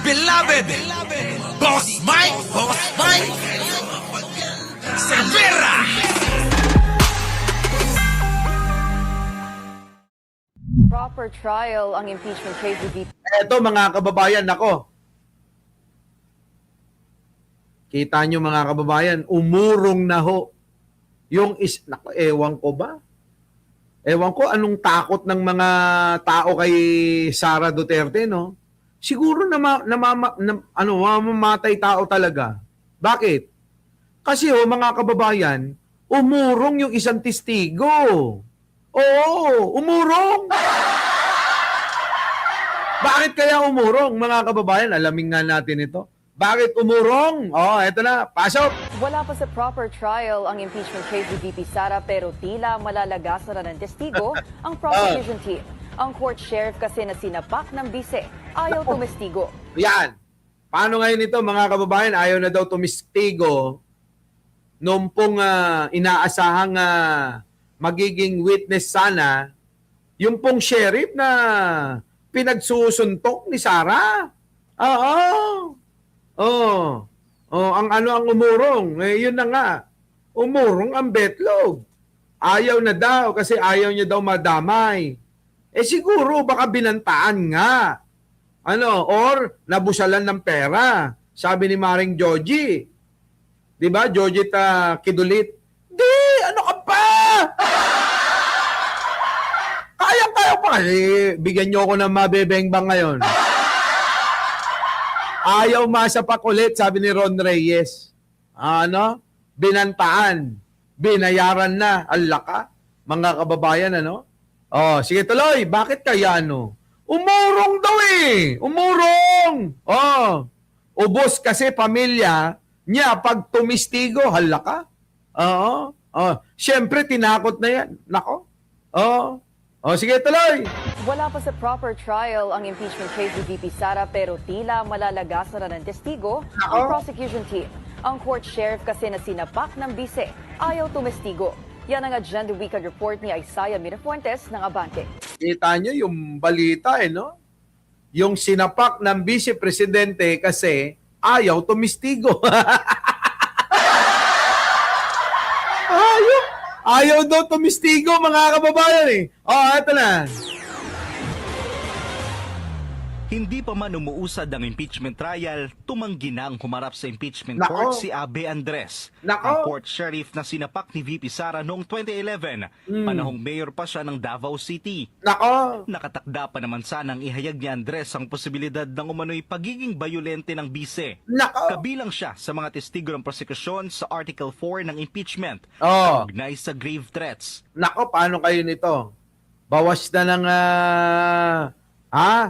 beloved Boss Mike Cervera. Proper trial ang impeachment case with VP. Eto mga kababayan, nako. Kita nyo mga kababayan, umurong na ho. Nako, ewan ko ba? Ewan ko anong takot ng mga tao kay Sara Duterte, no? Siguro mamamatay tao talaga. Bakit? Kasi mga kababayan, umurong yung isang testigo. Oo, umurong. Bakit kaya umurong, mga kababayan? Alamin nga natin ito. Bakit umurong? Eto na. Pasok! Wala pa sa proper trial ang impeachment case with VP Sara pero tila malalagasan na ng testigo ang prosecution team. Ang court sheriff kasi na sinapak ng bise ayaw tumestigo. Yan. Paano ngayon ito, mga kababayan? Ayaw na daw tumestigo nung pong inaasahang magiging witness sana yung pong sheriff na pinagsusuntok ni Sara. Ang umurong, yun na nga. Umurong ang betlog. Ayaw na daw kasi ayaw niya daw madamay. Siguro baka binantaan nga. Or nabusalan ng pera. Sabi ni Maring Joji. 'Di ba? Joji Kidulit. Di, ano ka pa? Kaya pa kasi bigyan niyo ako ng mabebengbang ngayon. Ayaw masapak ulit, sabi ni Ron Reyes. Binantaan. Binayaran na. Alaka. Mga kababayan, sige tuloy. Bakit kaya, Umurong daw eh. Umurong. Ubos kasi pamilya niya pag tumistigo. Halaka. Siyempre, tinakot na yan. Nako. Sige tuloy. Wala pa sa proper trial ang impeachment case with VP Sara pero tila malalagasan na ng testigo ang prosecution team. Ang court sheriff kasi na sinapak ng bise ayaw tumestigo. Yan ang Agenda Weekend report ni Isaiah Mirafuentes ng Abante. Kita nyo yung balita, Yung sinapak ng vice-presidente kasi ayaw tumistigo. Ayaw daw tumistigo, mga kababayan, Ito na. Hindi pa man umuusad ang impeachment trial, tumanggi na ang humarap sa impeachment Nako. court si Abe Andres. Nako. Ang court sheriff na sinapak ni VP Sara noong 2011, panahong mayor pa siya ng Davao City. Nako. Nakatakda pa naman sanang ihayag ni Andres ang posibilidad ng umano'y pagiging bayolente ng bise. Nako. Kabilang siya sa mga testigo ng prosekusyon sa Article 4 ng impeachment, Oh. kaugnay sa grave threats. Nako, paano kayo nito? Bawas na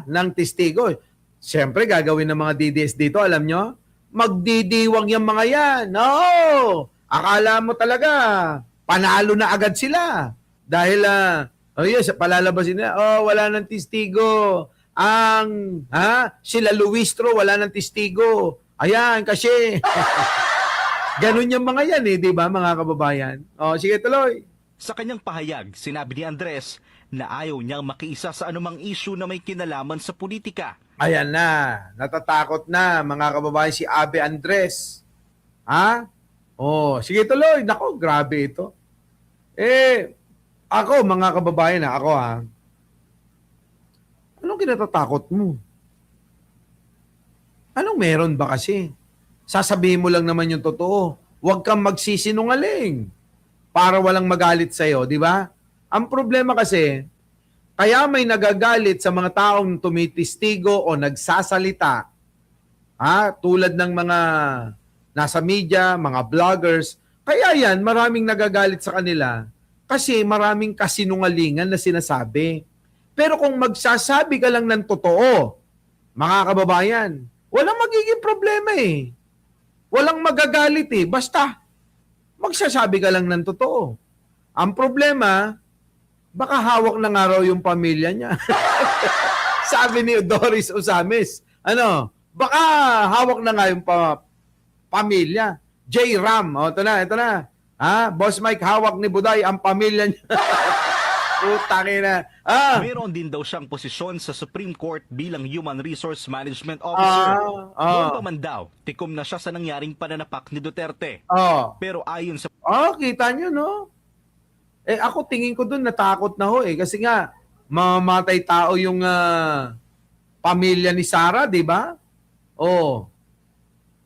ng testigo. Siyempre, gagawin ng mga DDS dito, alam nyo? Magdidiwang yung mga yan. Akala mo talaga, panalo na agad sila. Dahil, palalabasin na, wala ng testigo. Sila Luistro, wala ng testigo. Ayan, kasi, ganun yung mga yan di ba, mga kababayan? Sige, tuloy. Sa kanyang pahayag, sinabi ni Andres na ayaw niyang makiisa sa anumang issue na may kinalaman sa politika. Ayan na, natatakot na mga kababayan si Abe Andres. Sige tuloy. Nako, grabe ito. Ako mga kababayan anong kinatatakot mo? Anong meron ba kasi? Sasabihin mo lang naman yung totoo. Huwag kang magsisinungaling para walang magalit sa'yo, di ba? Ang problema kasi, kaya may nagagalit sa mga taong tumitistigo o nagsasalita, tulad ng mga nasa media, mga vloggers, kaya yan, maraming nagagalit sa kanila kasi maraming kasinungalingan na sinasabi. Pero kung magsasabi ka lang ng totoo, mga kababayan, walang magiging problema Walang magagalit Basta, magsasabi ka lang ng totoo. Ang problema, baka hawak na nga raw yung pamilya niya. Sabi ni Doris Usamis, baka hawak na nga yung pamilya. J. Ram, ito na. Boss Mike, hawak ni Buday ang pamilya niya. Putangina. Meron din daw siyang posisyon sa Supreme Court bilang Human Resource Management Officer. Noon pa man daw, tikom na siya sa nangyaring pananapak ni Duterte. Pero ayon sa Kita nyo, no? Ako tingin ko dun natakot na ho kasi nga mamamatay tao yung pamilya ni Sara, di ba?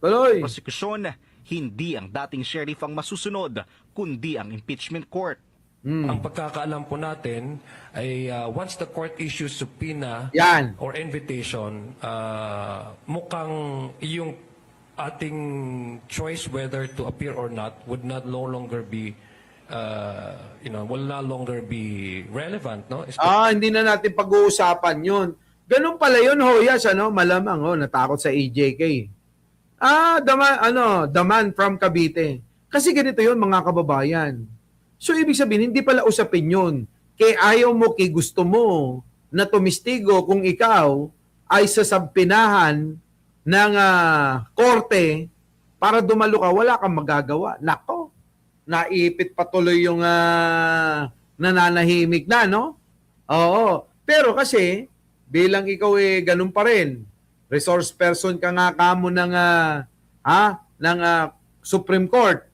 Tuloy. prosekusyon, hindi ang dating sheriff ang masusunod, kundi ang impeachment court. Ang pagkakaalam po natin ay once the court issues subpoena Yan. or invitation, mukhang yung ating choice whether to appear or not would not no longer be will no longer be relevant, no? Hindi na natin pag-uusapan yun. Ganun pala yun, Hoyas, malamang, natakot sa EJK. The man from Cavite. Kasi ganito yun, mga kababayan. So, ibig sabihin, hindi pala usapin yun. Kaya ayaw mo, kay gusto mo na tumistigo kung ikaw ay sasabpinahan ng korte para dumalo ka, wala kang magagawa. Nako, naipit patuloy yung nananahimik na, no? Oo. Pero kasi, bilang ikaw ganun pa rin, resource person ka nga kamo ng Supreme Court.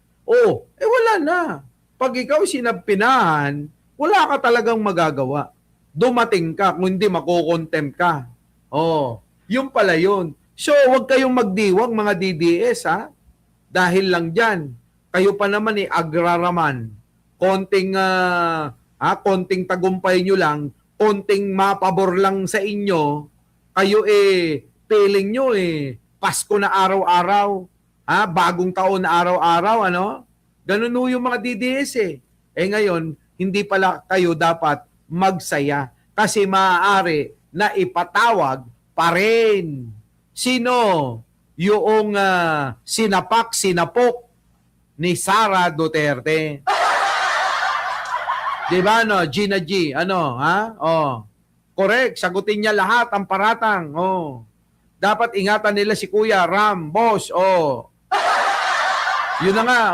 Wala na. Pag ikaw sinabpinahan, wala ka talagang magagawa. Dumating ka, kung hindi makukontempt ka. Yun pala yun. So, huwag kayong magdiwang mga DDS, dahil lang dyan. Kayo pa naman agraraman. Konting tagumpay nyo lang, konting mapabor lang sa inyo, kayo feeling nyo Pasko na araw-araw, bagong taon na araw-araw, Ganun yung mga DDS ngayon, hindi pala kayo dapat magsaya kasi maaari na ipatawag pa rin. Sino yung sinapok ni Sara Duterte? Diba, Gina G? Correct, sagutin niya lahat ang paratang. Dapat ingatan nila si Kuya Ram, boss. Yun na nga,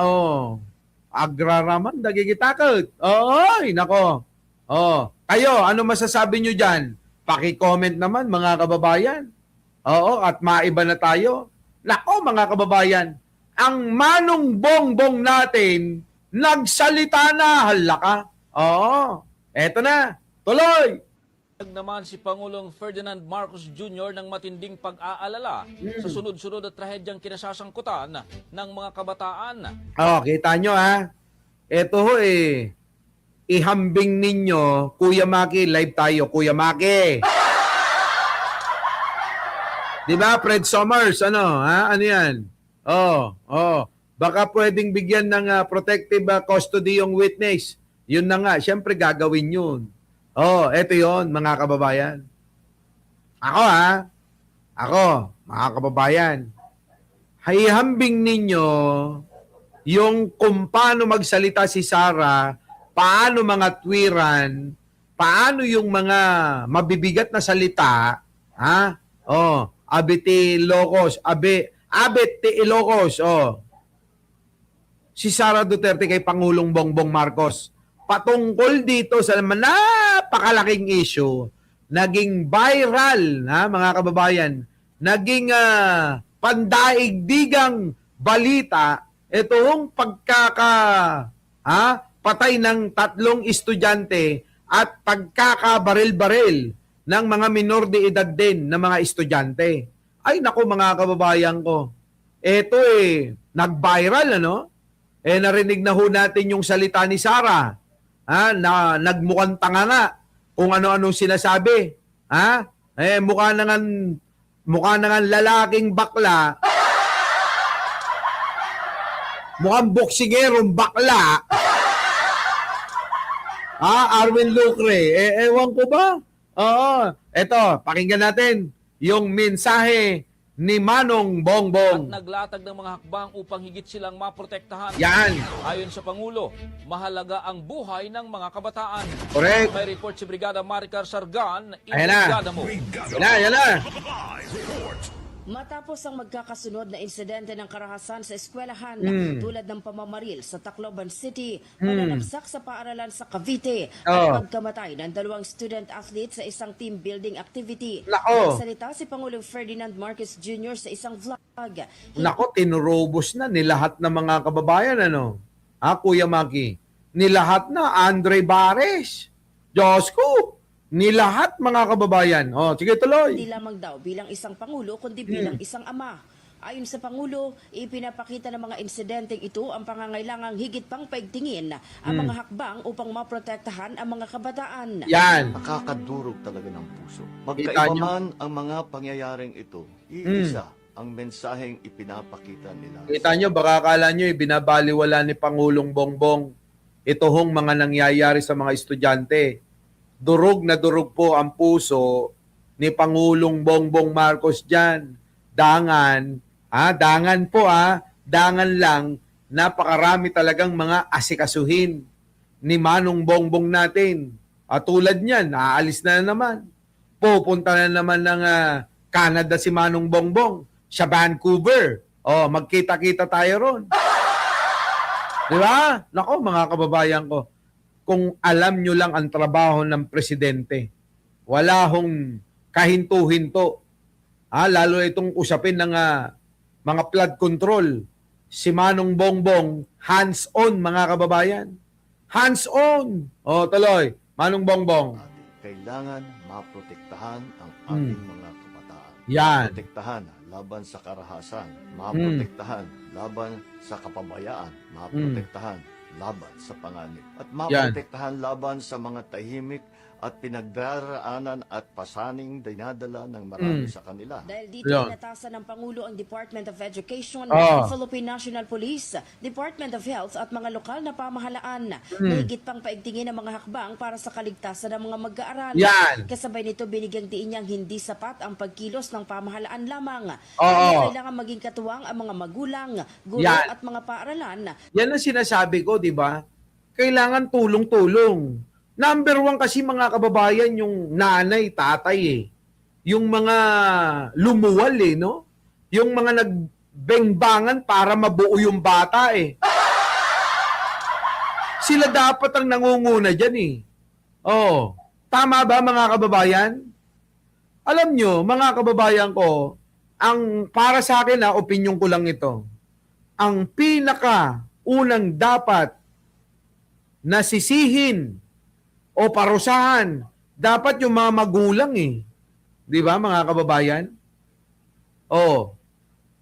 agraraman, nagigitakot. Nako. Kayo, ano masasabi nyo dyan? Paki-comment naman, mga kababayan. At maiba na tayo. Nako, mga kababayan, ang Manong Bongbong natin, nagsalita na, hala ka. Eto na, tuloy. Naman si Pangulong Ferdinand Marcos Jr. ng matinding pag-aalala sa sunod-sunod at trahedyang kinasasangkutan ng mga kabataan. Kita nyo Ito ihambing ninyo, Kuya Maki, live tayo, Kuya Maki. Di ba, Fred Summers, ano yan? Baka pwedeng bigyan ng protective custody yung witness. Yun na nga, syempre gagawin yun. Eto yon mga kababayan. Ako, mga kababayan, haihambing ninyo yung kung paano magsalita si Sara, paano mga twiran, paano yung mga mabibigat na salita, abiti Ilocos, abiti Ilocos, si Sara Duterte kay Pangulong Bongbong Marcos. Patungkol dito sa napakalaking issue, naging viral, mga kababayan, naging pandaigdigang balita, itong patay ng 3 estudyante at pagkakabaril-baril ng mga minor de edad din na mga estudyante. Ay naku mga kababayan ko, ito nag-viral, narinig na ho natin yung salita ni Sara. Na nagmukhang tanga nga kung ano-ano sinasabi. Mukha na nga lalaking bakla. Mukhang boksingerong bakla. Arwin Lucre. Ewan ko ba? Eto, pakinggan natin yung mensahe ni Manong Bongbong. At naglatag ng mga hakbang upang higit silang maprotektahan. Yan. Ayon sa Pangulo, mahalaga ang buhay ng mga kabataan. Correct. May report si Brigada Maricar Sargan. Ayan na. Brigada mo. Yan na. Matapos ang magkakasunod na insidente ng karahasan sa eskwelahan tulad ng pamamaril sa Tacloban City, pananaksak sa paaralan sa Cavite at pagkamatay ng 2 student athletes sa isang team building activity. Nako. Nagsalita si Pangulong Ferdinand Marcos Jr. sa isang vlog. Nako, tinurobos na ni lahat ng mga kababayan, ano? Kuya Maki, ni lahat na, Andre Bares, Diyos ko, ni lahat mga kababayan. Sige, tuloy. Hindi lamang daw bilang isang Pangulo, kundi bilang isang ama. Ayon sa Pangulo, ipinapakita ng mga insidenteng ito ang pangangailangang higit pang paigtingin ang mga hakbang upang maprotektahan ang mga kabataan. Yan. Nakakadurog talaga ng puso. Kita Magkaiba nyo? man ang mga pangyayaring ito, iisa ang mensaheng ipinapakita nila. Kita nyo, baka akala nyo, binabaliwala ni Pangulong Bongbong ito hong mga nangyayari sa mga estudyante. Durog na durog po ang puso ni Pangulong Bongbong Marcos dyan. Dangan po dangan lang, napakarami talagang mga asikasuhin ni Manong Bongbong natin. Tulad niyan, aalis na naman. Pupunta na naman ng Canada si Manong Bongbong, sa Vancouver. Magkita-kita tayo ron. Di ba? Nako, mga kababayan ko, kung alam nyo lang ang trabaho ng presidente, wala hong kahinto-hinto. Lalo itong usapin ng mga flood control. Si Manong Bongbong, hands-on mga kababayan. Hands-on. Tuloy. Manong Bongbong. Kailangan maprotektahan ang ating mga kabataan. Yan. Maprotektahan laban sa karahasan. Maprotektahan laban sa kapabayaan. Maprotektahan laban sa panganib. At maprotektahan laban sa mga tahimik at pinagdaraanan at pasaning dinadala ng marami sa kanila. Dahil dito Yan. inatasan ng Pangulo ang Department of Education, Ah. Philippine National Police, Department of Health at mga lokal na pamahalaan na higit pang paigtingin ang mga hakbang para sa kaligtasan ng mga mag-aaral. Yan. Kasabay nito binigyang diin niyang hindi sapat ang pagkilos ng pamahalaan lamang. Oo. Kaya kailangan maging katuwang ang mga magulang, guro Yan. at mga paaralan. Yan ang sinasabi ko, di ba? Kailangan tulong-tulong. Number 1 kasi mga kababayan, yung nanay, tatay Yung mga lumuwal no? Yung mga nagbengbangan para mabuo yung bata Sila dapat ang nangunguna dyan Tama ba mga kababayan? Alam nyo, mga kababayan ko, ang para sa akin opinion ko lang ito. Ang pinaka-unang dapat nasisihin o parusahan, dapat yung mga magulang Di ba, mga kababayan?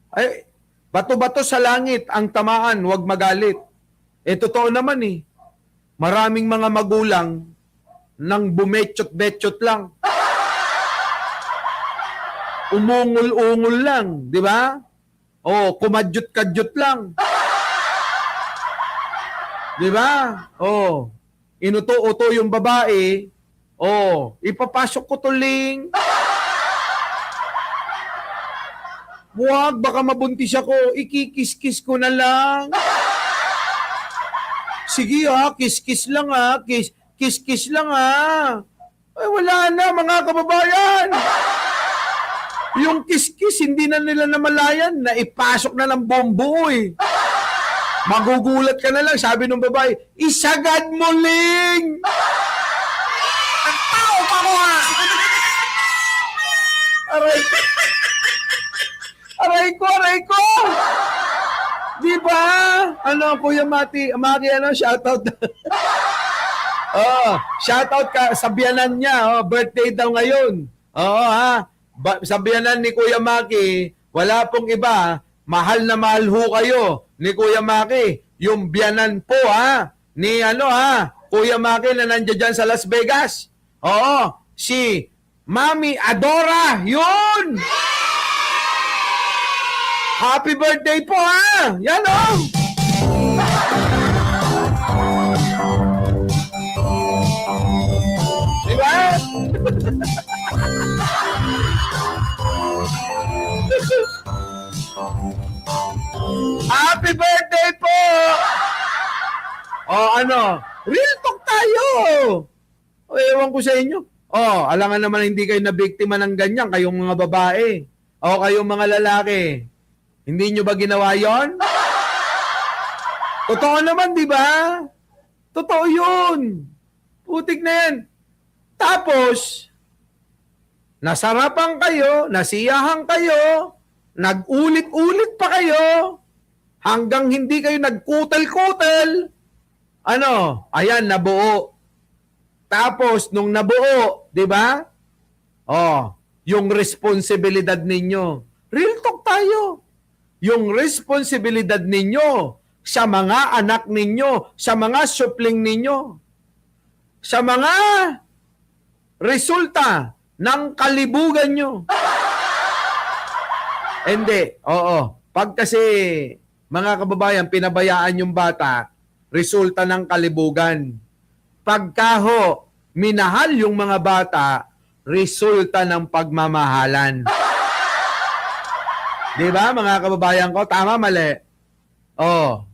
Ay, bato-bato sa langit ang tamaan, huwag magalit. Totoo naman Maraming mga magulang nang bumetsot-betsot lang. Umungol-ungol lang, di ba? Kumadyot-kadyot lang. Di ba? Inuto-uto yung babae, ipapasok ko tuling. Huwag, baka mabuntis ako, ikikis-kis ko na lang. Sige kiss-kiss lang kiss-kiss lang Ay, wala na mga kababayan. Yung kiss-kiss, hindi na nila namalayan, naipasok na ng bombo Magugulat ka na lang, sabi ng babae, isagad mo, Ling! Ang tao pa ko Aray ko! Di ba? Kuya Maki, shoutout. Shoutout ka sa biyanan niya, birthday daw ngayon. Sa biyanan ni Kuya Maki, wala pong iba, mahal na mahal ho kayo ni Kuya Maki. Yung biyanan po ni Kuya Maki na nandiyan dyan sa Las Vegas. Si Mami Adora, yun! Happy birthday po Yan Diba? Happy birthday po! Real talk tayo! Ewan ko sa inyo. Alangan naman hindi kayo nabiktima ng ganyan, kayong mga babae. O kayong mga lalaki, hindi nyo ba ginawa yon? Totoo naman, di ba? Totoo yun. Putik na yan. Tapos, nasarapan kayo, nasiyahan kayo, nag-ulit-ulit pa kayo, hanggang hindi kayo nagkutel-kutel. Ano? Ayan, nabuo. Tapos, nung nabuo, di ba? Oh, yung responsibilidad ninyo. Real talk tayo. Yung responsibilidad ninyo sa mga anak ninyo, sa mga supling ninyo, sa mga resulta ng kalibugan nyo. Hindi, oo. Pag kasi, mga kababayan, pinabayaan yung bata, resulta ng kalibugan. Pagkaho, minahal yung mga bata, resulta ng pagmamahalan. Di ba, mga kababayan ko? Tama, mali? Oh,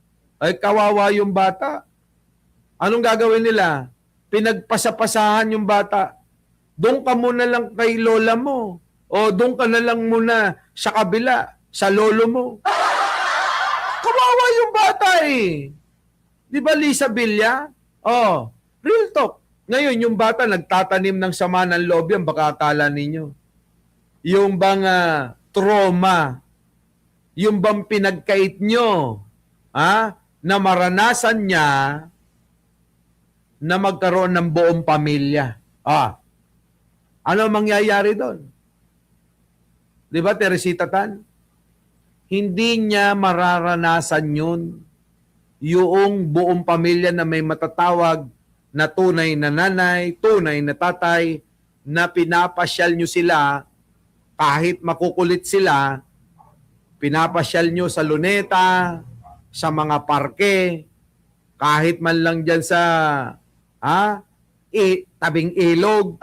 ay kawawa yung bata. Anong gagawin nila? Pinagpasapasahan yung bata. Doon ka muna lang kay lola mo. O doon ka na lang muna sa kabila, sa lolo mo. Kawawa yung bata eh. Di ba, Lisa Villa? Oh, real talk. Ngayon, yung bata nagtatanim ng sama ng loob yan, baka akala ninyo. Yung bang trauma, yung bang pinagkait nyo, na maranasan niya na magkaroon ng buong pamilya. Ano mangyayari doon? Di ba, Teresita Tan? Hindi niya mararanasan yun. Yung buong pamilya na may matatawag na tunay na nanay, tunay na tatay, na pinapasyal nyo sila, kahit makukulit sila, pinapasyal nyo sa luneta, sa mga parke, kahit man lang dyan sa tabing ilog.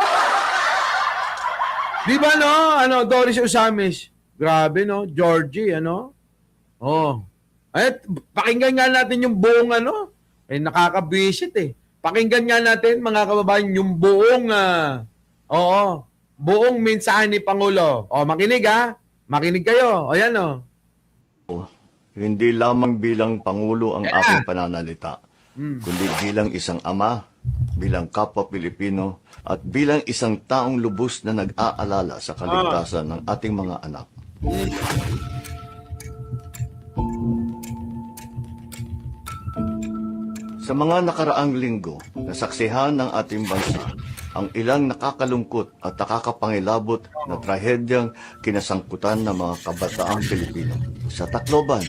Di ba no? Doris Osamis. Grabe no? Georgie, Oh. Pakinggan nga natin yung buong nakakabwisit eh. Pakinggan nga natin mga kababayan yung buong buong mensahe ni Pangulo. Makinig Makinig kayo. Ayan Hindi lamang bilang Pangulo ang aking pananalita, kundi bilang isang ama, bilang kapwa Pilipino, at bilang isang taong lubos na nag-aalala sa kaligtasan ng ating mga anak. Sa mga nakaraang linggo, nasaksihan ng ating bansa ang ilang nakakalungkot at nakakapangilabot na trahedyang kinasangkutan ng mga kabataang Pilipino. Sa Tacloban,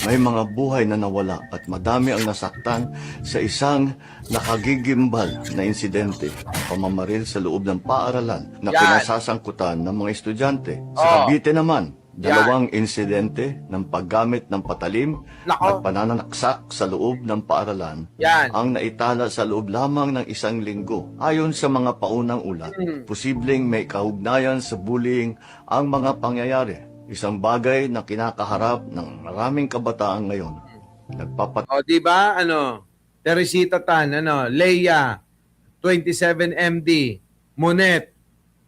may mga buhay na nawala at madami ang nasaktan sa isang nakagigimbal na insidente, ang pamamaril sa loob ng paaralan na kinasasangkutan ng mga estudyante. Sa Cavite naman, 2 insidente ng paggamit ng patalim at pananaksak sa loob ng paaralan ang naitala sa loob lamang ng 1 linggo. Ayon sa mga paunang ulat, posibleng may kaugnayan sa bullying ang mga pangyayari. Isang bagay na kinakaharap ng maraming kabataan ngayon. Di ba? Teresita Tan, Leia, 27 MD, Monet,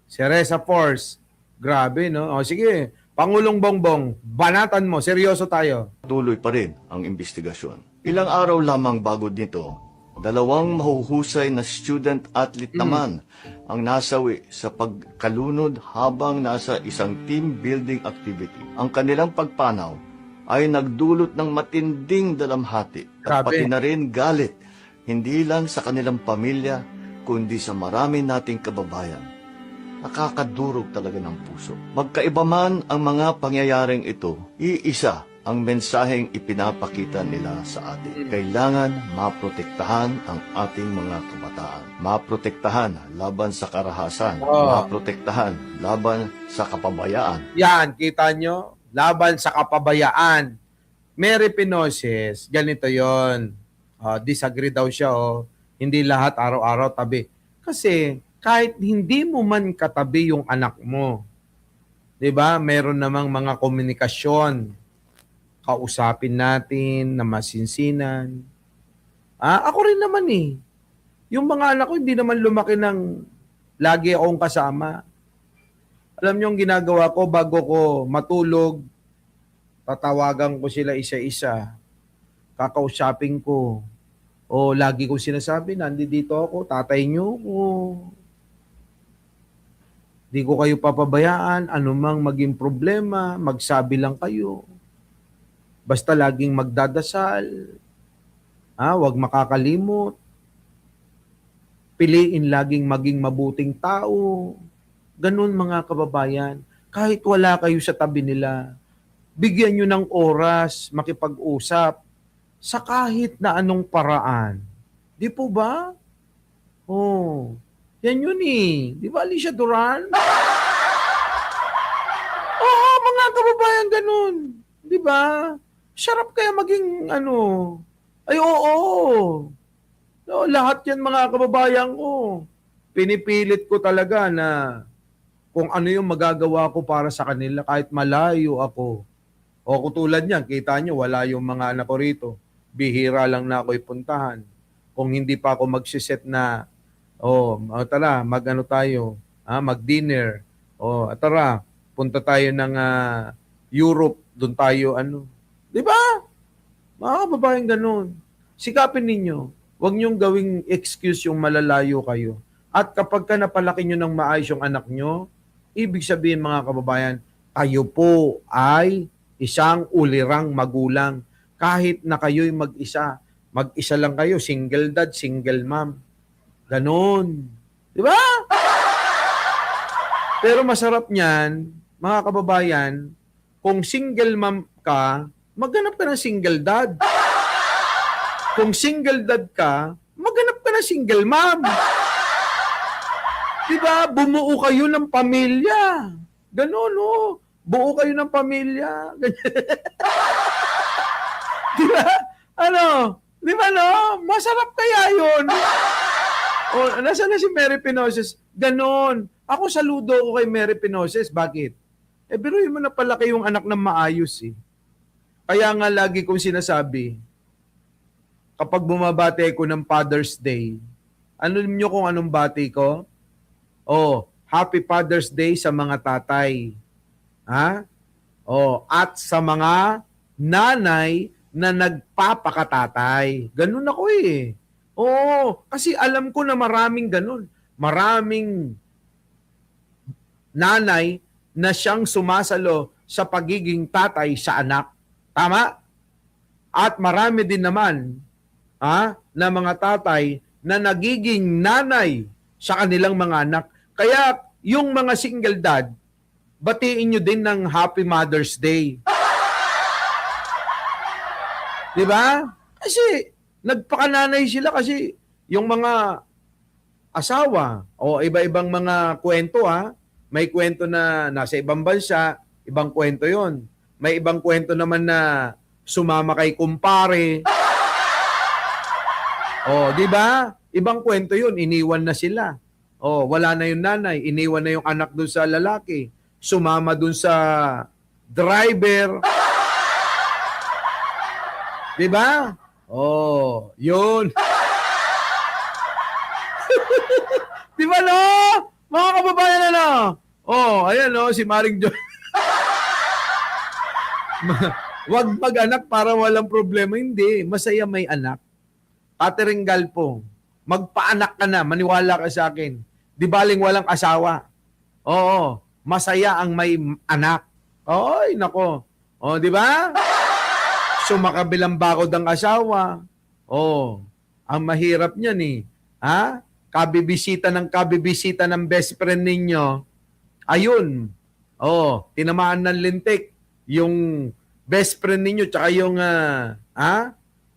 Cereza Force. Grabe, no? Sige. Pangulong Bongbong, banatan mo, seryoso tayo. Tuloy pa rin ang investigasyon. Ilang araw lamang bago nito, 2 mahuhusay na student-athlete naman ang nasawi sa pagkalunod habang nasa isang team building activity. Ang kanilang pagpanaw ay nagdulot ng matinding dalamhati at pati na rin galit, hindi lang sa kanilang pamilya, kundi sa marami nating kababayan. Nakakadurog talaga ng puso. Magkaiba man ang mga pangyayaring ito, iisa ang mensaheng ipinapakita nila sa atin. Kailangan maprotektahan ang ating mga kabataan. Maprotektahan laban sa karahasan. Maprotektahan laban sa kapabayaan. Yan, kita nyo? Laban sa kapabayaan. Mary Pinoces, ganito yon. Disagree daw siya. Hindi lahat araw-araw tabi. Kasi kahit hindi mo man katabi yung anak mo, 'di ba? Meron namang mga komunikasyon. Kausapin natin na masinsinan. Ako rin naman Yung mga anak ko hindi naman lumaki ng lagi akong kasama. Alam niyo ang ginagawa ko bago ko matulog, tatawagan ko sila isa-isa. Kakausapin ko. O lagi ko sinasabi, nandito ako, tatay niyo ko. Di ko kayo papabayaan, anumang maging problema, magsabi lang kayo. Basta laging magdadasal. Huwag makakalimot. Piliin laging maging mabuting tao. Ganun mga kababayan. Kahit wala kayo sa tabi nila, bigyan nyo ng oras makipag-usap sa kahit na anong paraan. Di po ba? Oh, yan yun eh. Di ba, Alicia Duran? Oo, mga kababayan, ganun. Di ba? Sarap kaya maging ay oo. No, lahat yan mga kababayan ko. Pinipilit ko talaga na kung ano yung magagawa ko para sa kanila kahit malayo ako. O katulad niyan, kita nyo, wala yung mga anak ko rito. Bihira lang na ako ipuntahan. Kung hindi pa ako magsiset na, tara, tayo, mag-dinner. Tara, punta tayo ng Europe, doon tayo, Di ba? Mga kababayan ganun. Sikapin ninyo. Huwag niyong gawing excuse yung malalayo kayo. At kapag ka napalaki nyo ng maayos yung anak nyo, ibig sabihin mga kababayan, kayo po ay isang ulirang magulang. Kahit na kayo'y mag-isa lang kayo, single dad, single mom. Ganon. Di ba? Pero masarap niyan, mga kababayan, kung single mom ka, maghanap ka ng single dad. Kung single dad ka, maghanap ka ng single mom. Diba? Bumuo kayo ng pamilya. Ganon, oh. Buo kayo ng pamilya. Diba? Diba, no? Masarap kaya yun. Nasaan na si Mary Pinoses? Ganon. Ako saludo ko kay Mary Pinoses. Bakit? Biruin mo na pala kayong anak ng maayos, eh. Kaya nga lagi kong sinasabi, kapag bumabati ko ng Father's Day, ano niyo kung anong bati ko? Happy Father's Day sa mga tatay. At sa mga nanay na nagpapakatatay. Ganun ako eh. Kasi alam ko na maraming ganun. Maraming nanay na siyang sumasalo sa pagiging tatay sa anak. Tama? At marami din naman na mga tatay na nagiging nanay sa kanilang mga anak. Kaya yung mga single dad, batiin nyo din ng Happy Mother's Day. Di ba? Kasi nagpakananay sila kasi yung mga asawa o iba-ibang mga kwento may kwento na nasa ibang bansa, ibang kwento yon. May ibang kwento naman na sumama kay kumpare. Di ba? Ibang kwento yun, iniwan na sila. Wala na yung nanay, iniwan na yung anak dun sa lalaki. Sumama dun sa driver. Di ba? Yun. Di ba, no? Mga kababayan, ayan, si Maring John. Wag mag-anak para walang problema. Hindi. Masaya may anak. Catherine Galpong, magpaanak ka na. Maniwala ka sa akin. Di baling walang asawa. Masaya ang may anak. Nako. Di ba? Sumakabilang bakod ang asawa. Ang mahirap niyan eh. Kabibisita ng best friend ninyo. Ayun. Tinamaan ng lintik yung best friend ninyo tsaka yung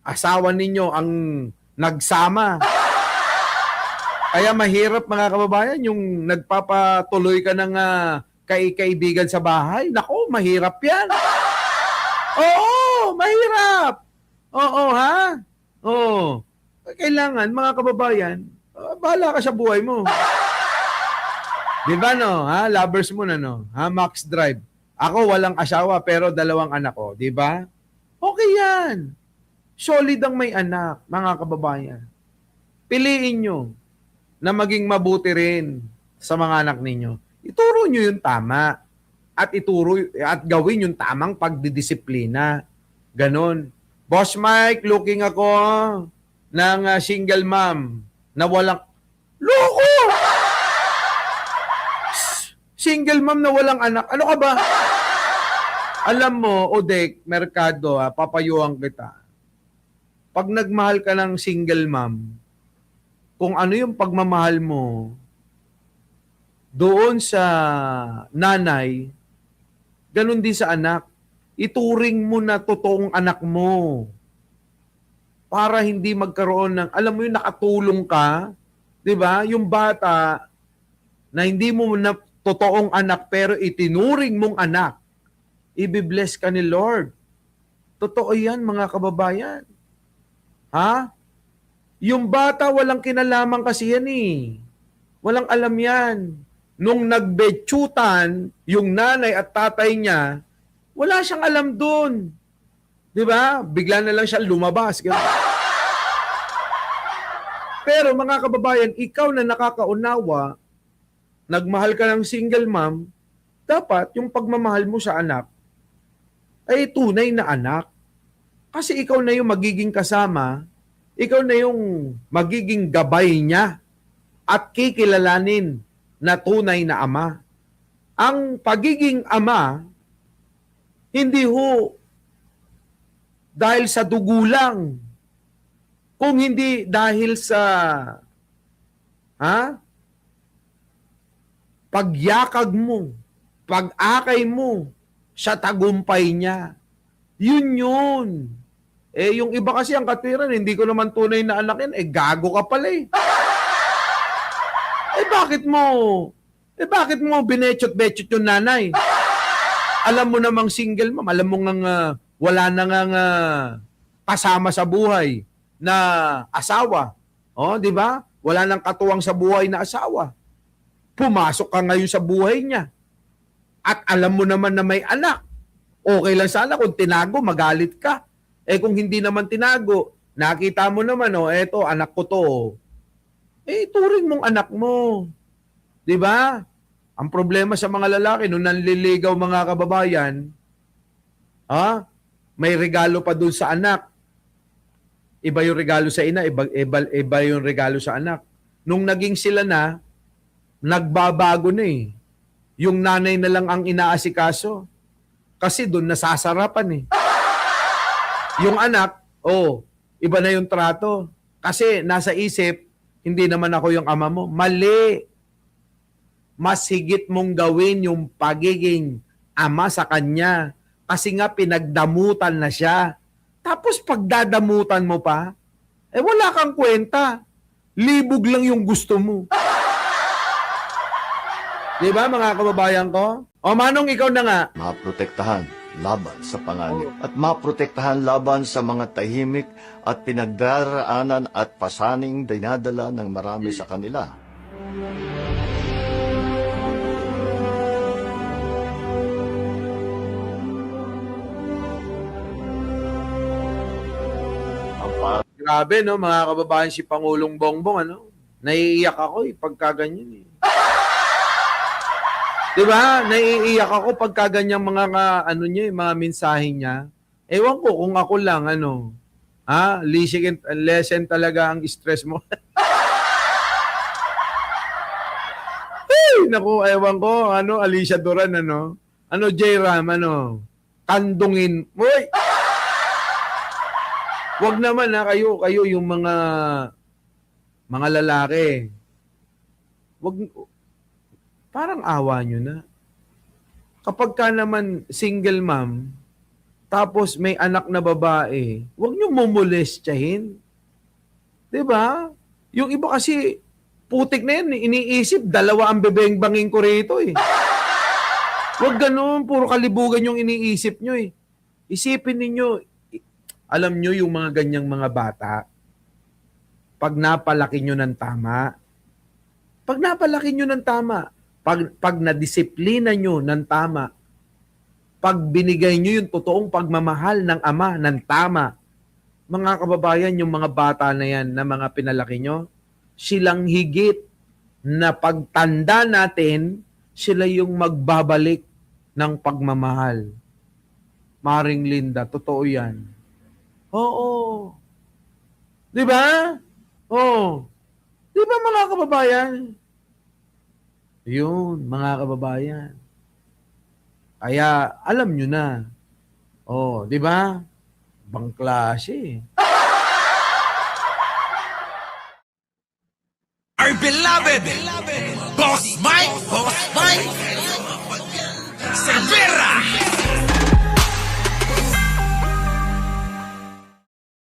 asawa ninyo ang nagsama. Kaya mahirap mga kababayan yung nagpapatuloy ka ng kaibigan sa bahay. Nako, mahirap yan. Mahirap. Kailangan mga kababayan, bahala ka sa buhay mo. Di ba no? Lovers mo na no? Max Drive. Ako walang asawa pero 2 anak ko. Di ba? Okay yan. Solid ang may anak, mga kababayan. Piliin nyo na maging mabuti rin sa mga anak ninyo. Ituro nyo yung tama. At gawin yung tamang pagdidisiplina. Ganon. Boss Mike, looking ako ng single mom na walang... Loko! Single mom na walang anak. Ano ka ba? Alam mo, Odek, Mercado, papayuhan kita. Pag nagmahal ka ng single mom, kung ano yung pagmamahal mo doon sa nanay, ganun din sa anak. Ituring mo na totoong anak mo. Para hindi magkaroon ng, alam mo yung nakatulong ka, di ba? Yung bata na hindi mo na totoong anak pero itinuring mong anak, ibibless ka ni Lord. Totoo yan, mga kababayan. Ha? Yung bata, walang kinalaman kasi yan eh. Walang alam yan. Nung nagbetsutan, yung nanay at tatay niya, wala siyang alam dun. Di ba? Bigla na lang siya lumabas. Pero mga kababayan, ikaw na nakakaunawa, nagmahal ka ng single mom, dapat yung pagmamahal mo sa anak ay tunay na anak. Kasi ikaw na yung magiging kasama, ikaw na yung magiging gabay niya at kikilalanin na tunay na ama. Ang pagiging ama, hindi ho dahil sa dugo lang, kung hindi dahil sa pagyakag mo, pag-akay mo sa tagumpay niya. Yun. Yung iba kasi ang katwiran, hindi ko naman tunay na anak yan, gago ka pala eh. Bakit mo binechot-bechot yung nanay? Alam mo namang single mom, alam mo nga wala na nga kasama sa buhay na asawa. Oh, di ba? Wala nang katuwang sa buhay na asawa. Pumasok ka ngayon sa buhay niya. At alam mo naman na may anak. Okay lang sana kung tinago, magalit ka. Kung hindi naman tinago, nakita mo naman, eto, anak ko to. Turing mong anak mo. Di ba? Ang problema sa mga lalaki, nung nanliligaw mga kababayan, may regalo pa dun sa anak. Iba yung regalo sa ina, iba yung regalo sa anak. Nung naging sila na, nagbabago na eh. Yung nanay na lang ang inaasikaso. Kasi dun nasasarapan eh. Yung anak, iba na yung trato. Kasi nasa isip, hindi naman ako yung ama mo. Mali. Mas higit mong gawin yung pagiging ama sa kanya. Kasi nga pinagdamutan na siya. Tapos pagdadamutan mo pa, wala kang kwenta. Libog lang yung gusto mo. Di ba mga kababayan ko? Manong, ikaw na nga. Maprotektahan laban sa panganib at maprotektahan laban sa mga tahimik at pinagdaraanan at pasaning dinadala ng marami sa kanila. Grabe, no, mga kababayan, si Pangulong Bongbong, naiiyak ako pagka ganyan eh. Diba? Naiiyak ako pagka ganyang mga mga mensahe niya. Ewan ko kung ako lang, lesson talaga ang stress mo. Hey, naku, ewan ko, Alicia Duran, J-Ram, kandungin. Uy! Wag naman kayo yung mga lalaki. Parang awa nyo na. Kapag ka naman single mom, tapos may anak na babae, wag nyo mumolestyahin. Diba? Yung iba kasi, putik na yan, iniisip, dalawa ang bebeng-bangin ko rito eh. Wag ganun, puro kalibugan yung iniisip nyo eh. Isipin ninyo, alam nyo yung mga ganyang mga bata, pag napalaki nyo ng tama, pag nadisiplina nyo ng tama, pag binigay nyo yung totoong pagmamahal ng ama ng tama, mga kababayan, yung mga bata na yan na mga pinalaki nyo, silang higit na pagtanda natin, sila yung magbabalik ng pagmamahal. Maring Linda, totoo yan. Oo. Di ba? Oo. Di ba mga kababayan? Yun, mga kababayan. Kaya, alam nyo na. Oh, di ba? Bang klase. Our beloved Boss Mike Cervera.